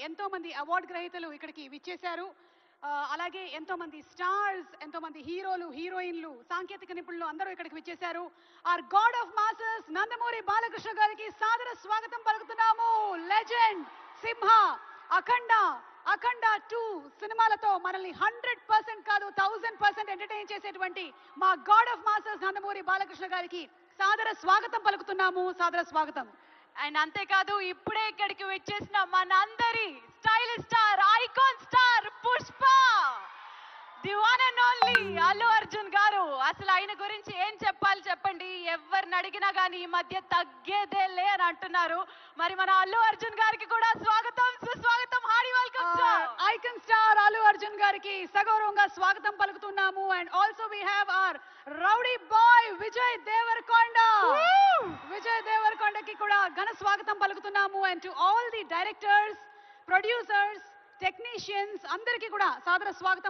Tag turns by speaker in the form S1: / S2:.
S1: ఎంతో మంది అవార్డు గ్రహీతలు ఇక్కడికి విచ్చేశారు. అలాగే ఎంతో మంది స్టార్స్, ఎంతో మంది హీరోలు, హీరోయిన్లు, సాంకేతిక నిపుణులు అందరూ ఇక్కడికి విచ్చేశారు. Our god of masses Nandamuri Balakrishna గారికి సాదర స్వాగతం పలుకుతున్నాము. లెజెండ్, సింహ, అఖండ, అఖండ 2 సినిమాలతో మనల్ని 100% కాదు 1000% ఎంటర్టైన్ చేసేటువంటి మా God of masses Nandamuri Balakrishna గారికి సాదర స్వాగతం పలుకుతున్నాము. సాదర స్వాగతం.
S2: అండ్ అంతేకాదు ఇప్పుడే ఇక్కడికి వచ్చేసిన మనందరి stylish star, icon star Pushpa, the one and only Allu Arjun గారు. అసలు ఆయన గురించి ఏం చెప్పాలి చెప్పండి. ఎవరిని అడిగినా కానీ ఈ మధ్య తగ్గేదేలే అని అంటున్నారు. మరి మన అల్లు అర్జున్ గారికి కూడా స్వాగతం, సుస్వాగతం. Hearty welcome sir.
S1: Icon star Allu Arjun గారికి సగౌరవంగా స్వాగతం పలుకుతున్నాము. And also we have our rowdy boy Vijay Devarakonda. Vijay దేవరకొండకి కూడా ఘన స్వాగతం పలుకుతున్నాము. And to all the directors, producers, technicians అందరికీ కూడా సాదర స్వాగతం